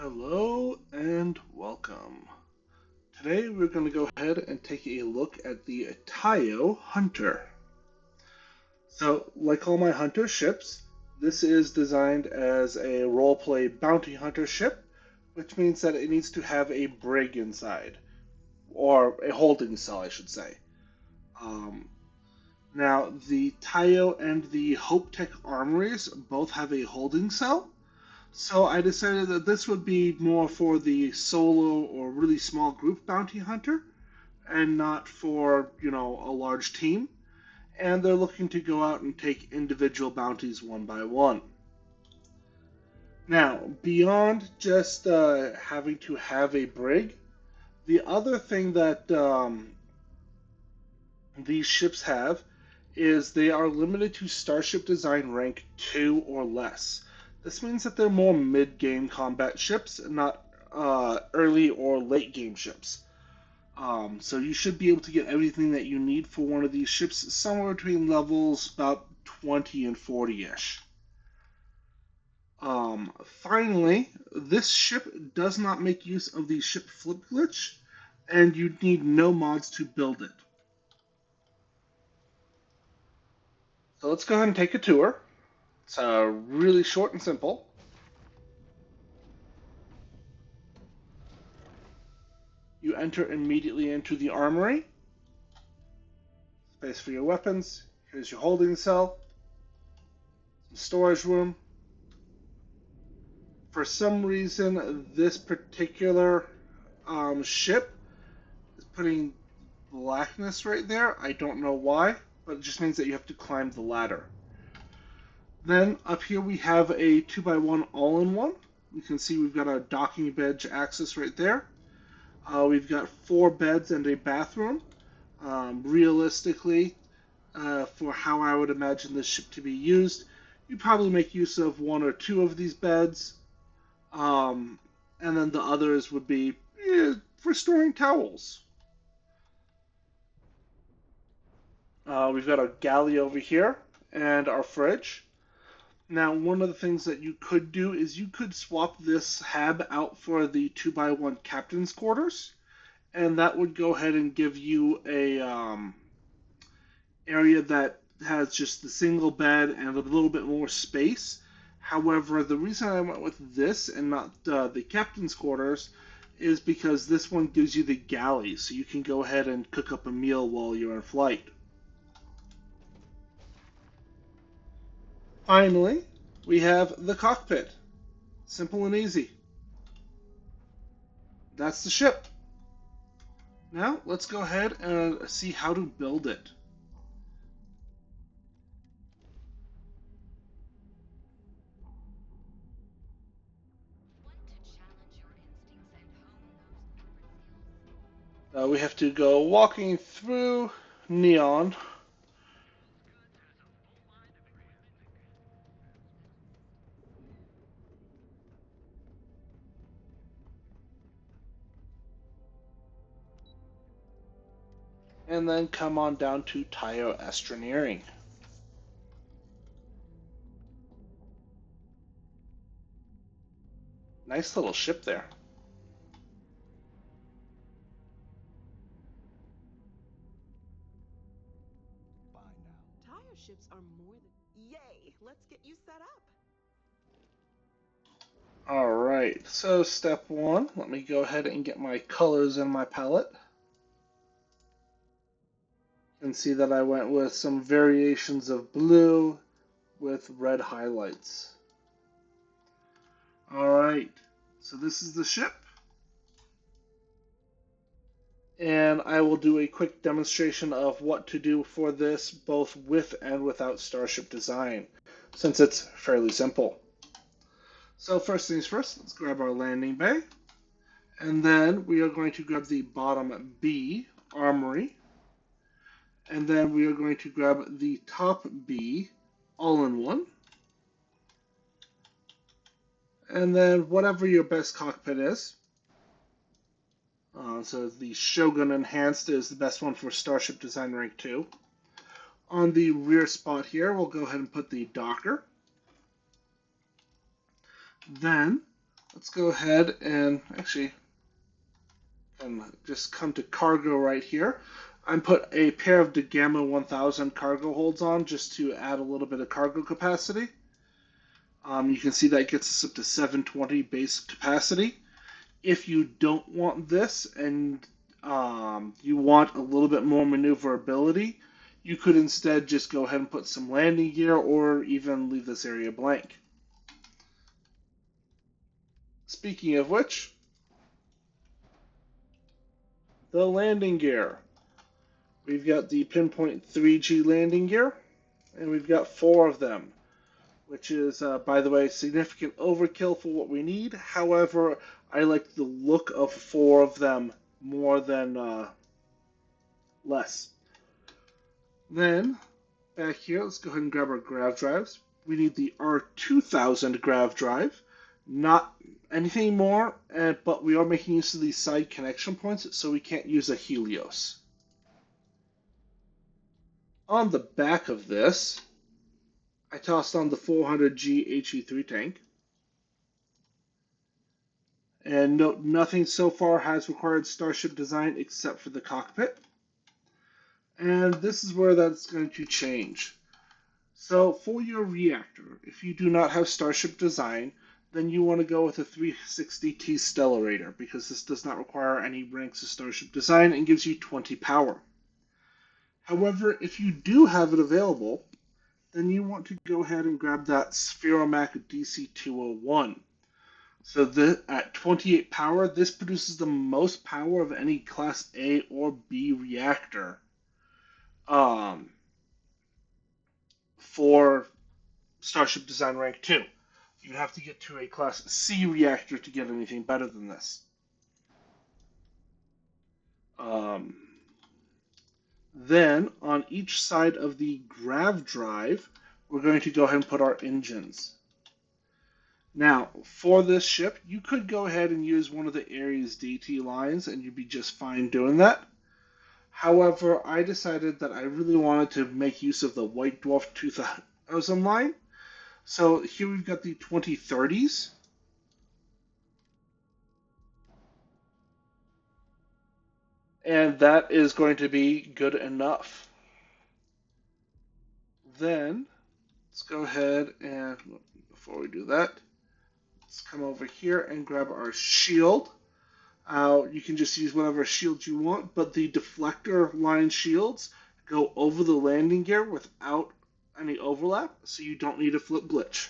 Hello and welcome. Today we're going to go ahead and take a look at the Taiyo Hunter. So, like all my hunter ships, this is designed as a roleplay bounty hunter ship, which means that it needs to have a brig inside, or a holding cell, I should say. Um, Now, the Taiyo and the Hope Tech armories both have a holding cell. So I decided that this would be more for the solo or really small group bounty hunter and not for, a large team. And they're looking to go out and take individual bounties one by one. Now, beyond just having to have a brig, the other thing that these ships have is they are limited to Starship Design rank 2 or less. This means that they're more mid-game combat ships, not early or late game ships. So you should be able to get everything that you need for one of these ships somewhere between levels about 20 and 40-ish. Finally, this ship does not make use of the ship flip glitch, and you need no mods to build it. So let's go ahead and take a tour. It's really short and simple. You enter immediately into the armory. Space for your weapons. Here's your holding cell. Some storage room. For some reason, this particular ship is putting blackness right there. I don't know why, but it just means that you have to climb the ladder. Then up here we have a 2x1 all-in-one. You can see we've got a docking bed access right there. We've got 4 beds and a bathroom. Realistically, for how I would imagine this ship to be used, you'd probably make use of 1 or 2 of these beds, and then the others would be for storing towels. We've got our galley over here and our fridge. Now, one of the things that you could do is you could swap this hab out for the 2x1 captain's quarters, and that would go ahead and give you a area that has just the single bed and a little bit more space. However, the reason I went with this and not the captain's quarters is because this one gives you the galley, so you can go ahead and cook up a meal while you're in flight. Finally, we have the cockpit. Simple and easy. That's the ship. Now, let's go ahead and see how to build it. We have to go walking through Neon. And then come on down to Taiyo Astroneering. Nice little ship there. Tire ships are more than. Yay! Let's get you set up. Alright, so step 1, let me go ahead and get my colors in my palette. You can see that I went with some variations of blue with red highlights. Alright, so this is the ship. And I will do a quick demonstration of what to do for this both with and without Starship Design, since it's fairly simple. So first things first, let's grab our landing bay. And then we are going to grab the bottom B, Armory. And then we are going to grab the top B, all-in-one. And then whatever your best cockpit is. So the Shogun Enhanced is the best one for Starship Design Rank 2. On the rear spot here, we'll go ahead and put the Docker. Then let's go ahead and actually just come to cargo right here. I put a pair of the Gamma 1000 cargo holds on just to add a little bit of cargo capacity. You can see that gets us up to 720 base capacity. If you don't want this and you want a little bit more maneuverability, you could instead just go ahead and put some landing gear or even leave this area blank. Speaking of which, the landing gear. We've got the Pinpoint 3G landing gear, and we've got 4 of them, which is, by the way, significant overkill for what we need. However, I like the look of 4 of them more than less. Then, back here, let's go ahead and grab our grav drives. We need the R2000 grav drive, not anything more, but we are making use of these side connection points, so we can't use a Helios. On the back of this, I tossed on the 400G HE3 tank. And note, nothing so far has required Starship Design except for the cockpit. And this is where that's going to change. So for your reactor, if you do not have Starship Design, then you want to go with a 360T Stellarator, because this does not require any ranks of Starship Design and gives you 20 power. However, if you do have it available, then you want to go ahead and grab that Spheromac DC201. So at 28 power, this produces the most power of any Class A or B reactor for Starship Design Rank 2. You have to get to a Class C reactor to get anything better than this. Then, on each side of the grav drive, we're going to go ahead and put our engines. Now, for this ship, you could go ahead and use one of the Ares DT lines, and you'd be just fine doing that. However, I decided that I really wanted to make use of the White Dwarf 2000 line. So here we've got the 2030s. And that is going to be good enough. Then, let's go ahead and, before we do that, let's come over here and grab our shield. You can just use whatever shield you want, but the deflector line shields go over the landing gear without any overlap, so you don't need a flip glitch.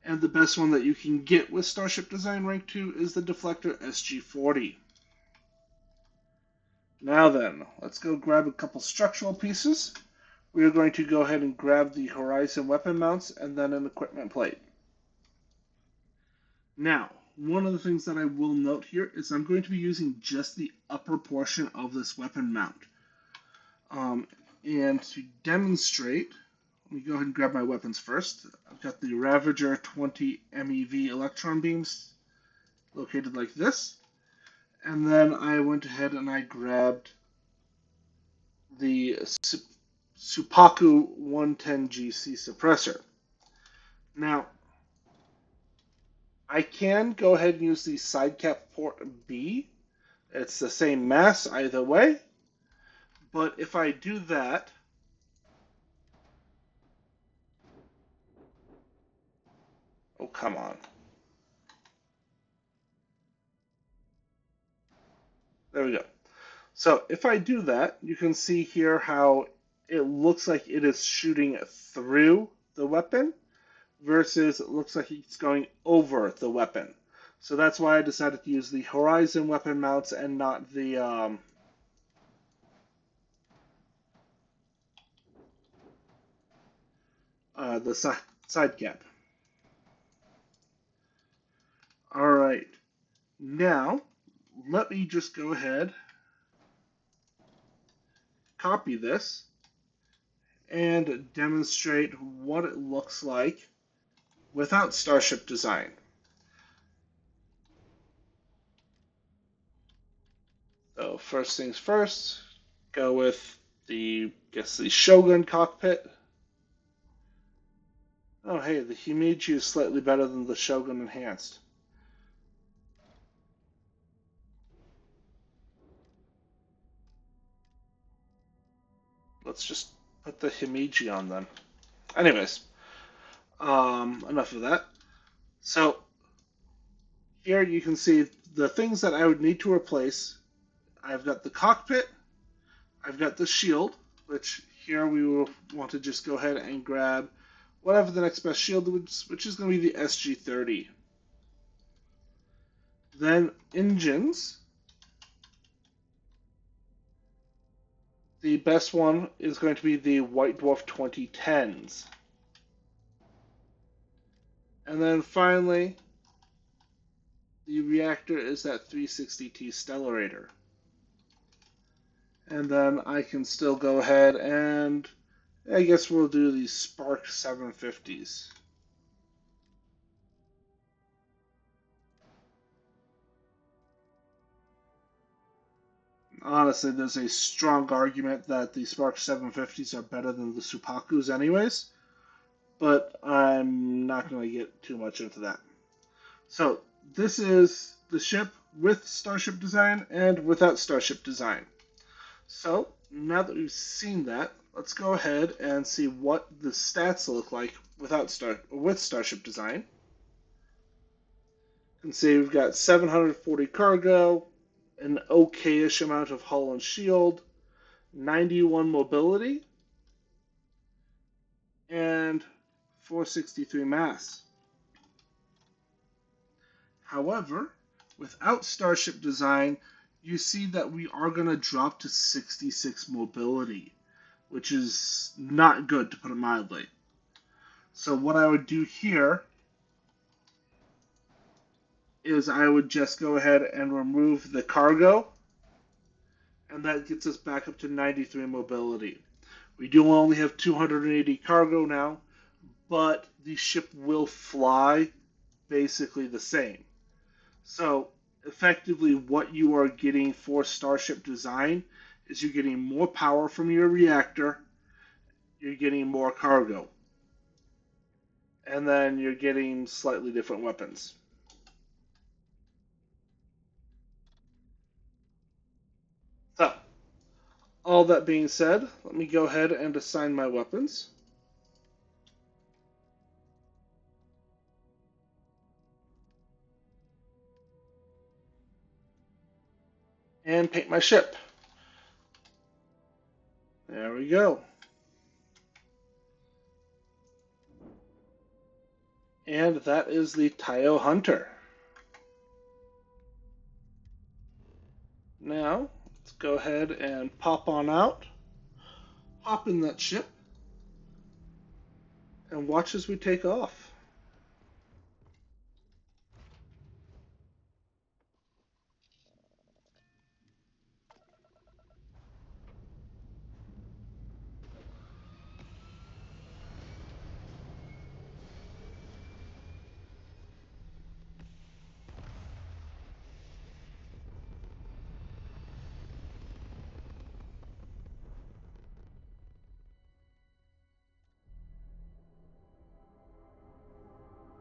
And the best one that you can get with Starship Design Rank 2 is the deflector SG40. Now then, let's go grab a couple structural pieces. We are going to go ahead and grab the Horizon weapon mounts and then an equipment plate. Now, one of the things that I will note here is I'm going to be using just the upper portion of this weapon mount. And to demonstrate, let me go ahead and grab my weapons first. I've got the Ravager 20 MeV electron beams located like this. And then I went ahead and I grabbed the Suppaku 110GC suppressor. Now, I can go ahead and use the side cap port B. It's the same mass either way. But if I do that, oh, come on. There we go. So if I do that, you can see here how it looks like it is shooting through the weapon versus it looks like it's going over the weapon. So that's why I decided to use the Horizon weapon mounts and not the side cap. All right. Now, let me just go ahead, copy this, and demonstrate what it looks like without Starship Design. So first things first, go with the Shogun cockpit. Oh hey, the Himeji is slightly better than the Shogun Enhanced. let's just put the Himeji on then. Anyways, enough of that. So here you can see the things that I would need to replace. I've got the cockpit, I've got the shield, which here we will want to just go ahead and grab whatever the next best shield is, which is going to be the SG-30. Then engines. The best one is going to be the White Dwarf 2010s. And then finally, the reactor is that 360T Stellarator. And then I can still go ahead and I guess we'll do these Spark 750s. Honestly, there's a strong argument that the Spark 750s are better than the Supakus anyways, but I'm not going to get too much into that. So this is the ship with Starship Design and without Starship Design. So now that we've seen that, let's go ahead and see what the stats look like with Starship Design. You can see we've got 740 cargo, an okay-ish amount of hull and shield, 91 mobility, and 463 mass. However, without Starship Design, you see that we are going to drop to 66 mobility, which is not good, to put it mildly. So what I would do here is I would just go ahead and remove the cargo, and that gets us back up to 93 mobility. We do only have 280 cargo now, but the ship will fly basically the same. So effectively what you are getting for Starship Design is you're getting more power from your reactor, you're getting more cargo, and then you're getting slightly different weapons. So, all that being said, let me go ahead and assign my weapons. And paint my ship. There we go. And that is the Taiyo Hunter. Now, let's go ahead and pop on out, hop in that ship, and watch as we take off.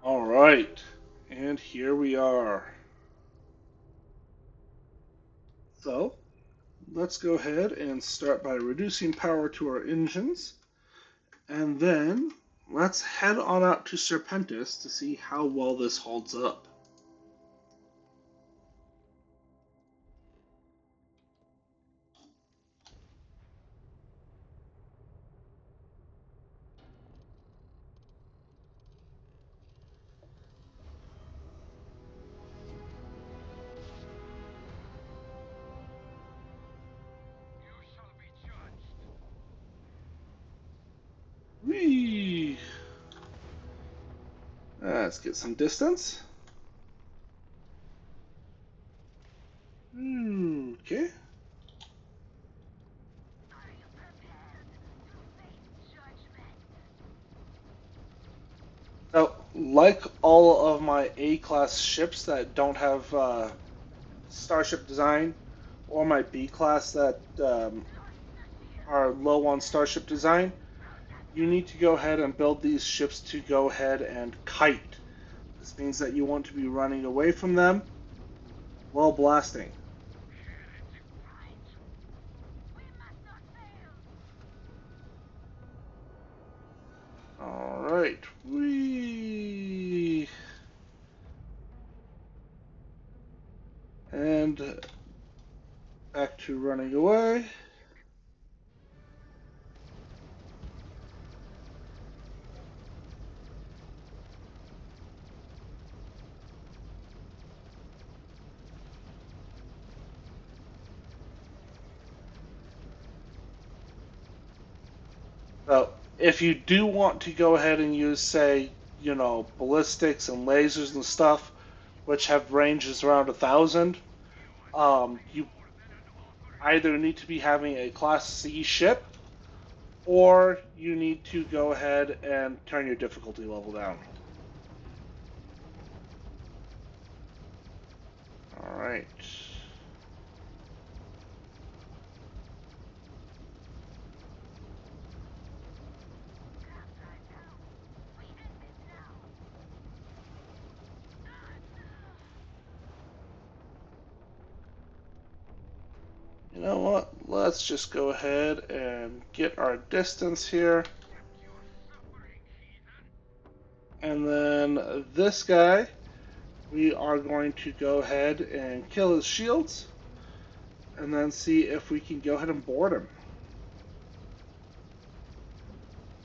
All right, and here we are. So, let's go ahead and start by reducing power to our engines, and then let's head on out to Serpentis to see how well this holds up. Whee! Let's get some distance. Okay. So, like all of my A-class ships that don't have Starship Design, or my B-class that are low on Starship Design, you need to go ahead and build these ships to go ahead and kite. This means that you want to be running away from them while blasting. And back to running away. So if you do want to go ahead and use, say, ballistics and lasers and stuff, which have ranges around 1,000, you either need to be having a Class C ship, or you need to go ahead and turn your difficulty level down. Alright. You know what? Let's just go ahead and get our distance here. And then this guy, we are going to go ahead and kill his shields, and then see if we can go ahead and board him.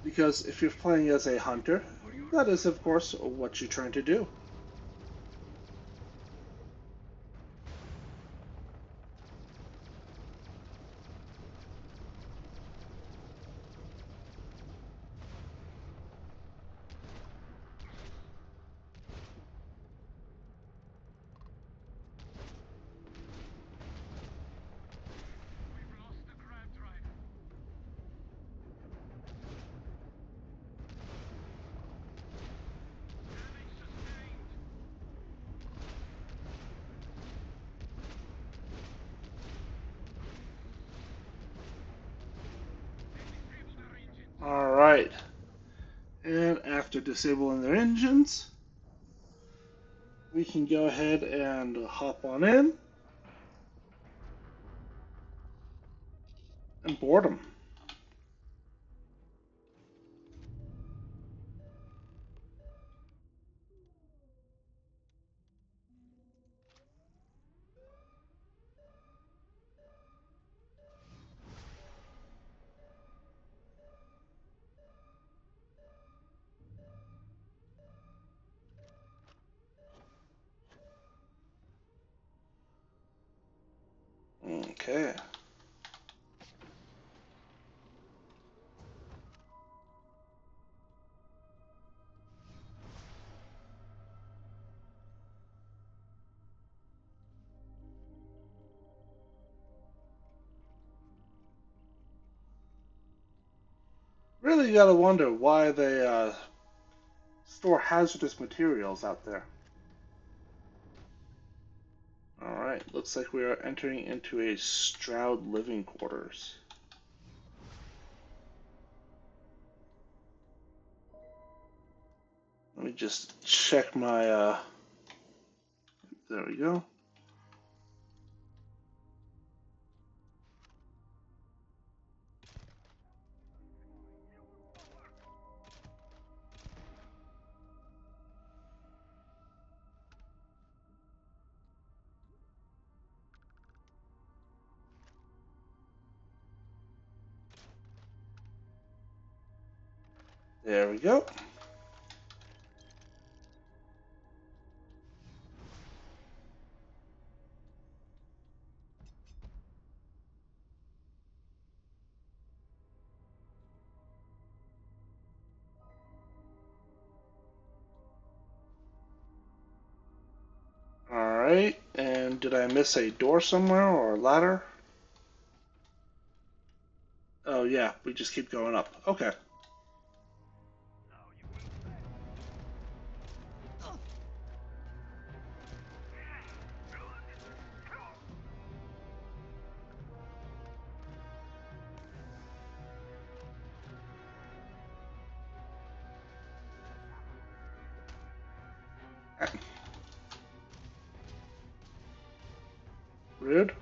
Because if you're playing as a hunter, that is, of course, what you're trying to do. Alright. And after disabling their engines, we can go ahead and hop on in and board them. Okay. Really gotta wonder why they store hazardous materials out there. Alright, looks like we are entering into a Stroud living quarters. Let me just check my, there we go. There we go. Alright, and did I miss a door somewhere or a ladder? Oh yeah, we just keep going up. Okay. Rude.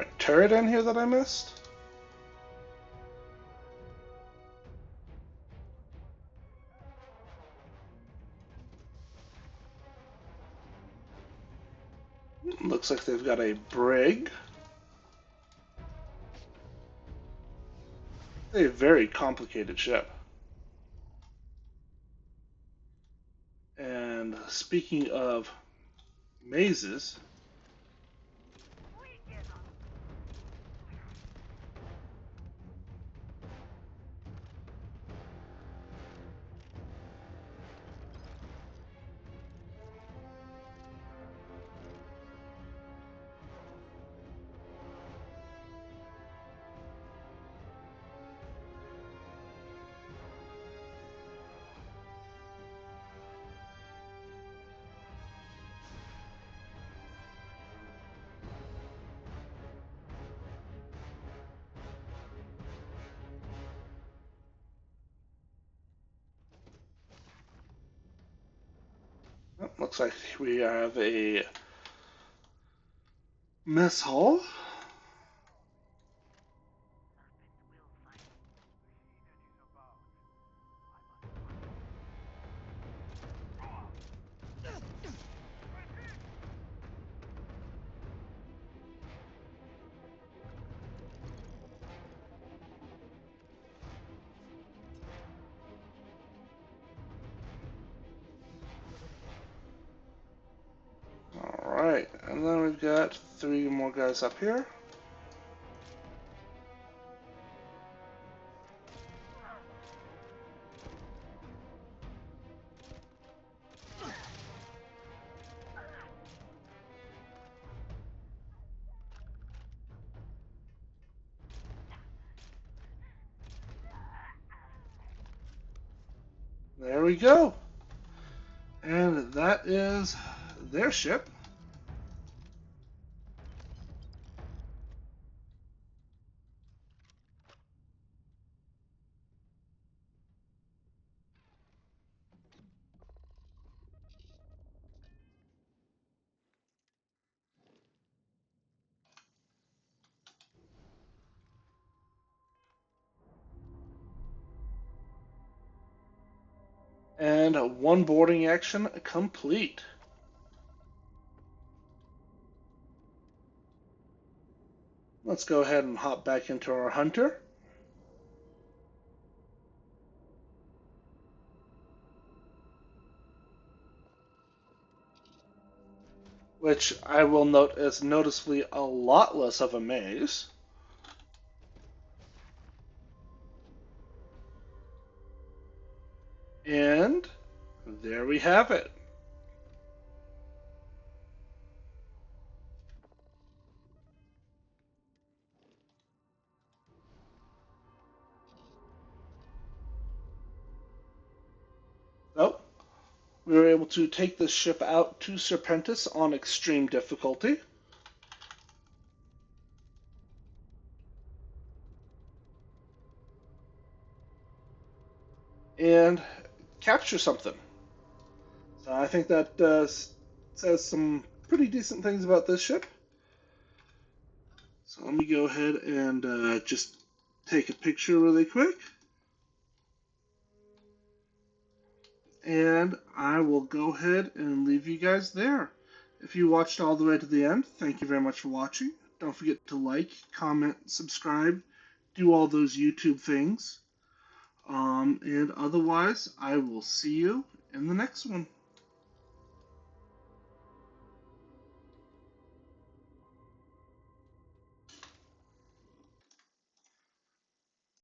a turret in here that I missed? Looks like they've got a brig. A very complicated ship. And speaking of mazes, looks like we have a mess hall. Alright, and then we've got 3 more guys up here. There we go. And that is their ship. And 1 boarding action complete. Let's go ahead and hop back into our hunter. Which I will note is noticeably a lot less of a maze. And there we have it. So, we were able to take this ship out to Serpentis on extreme difficulty. And capture something. So I think that says some pretty decent things about this ship. So let me go ahead and just take a picture really quick. And I will go ahead and leave you guys there. If you watched all the way to the end, thank you very much for watching. Don't forget to like, comment, subscribe, do all those YouTube things. And otherwise, I will see you in the next one.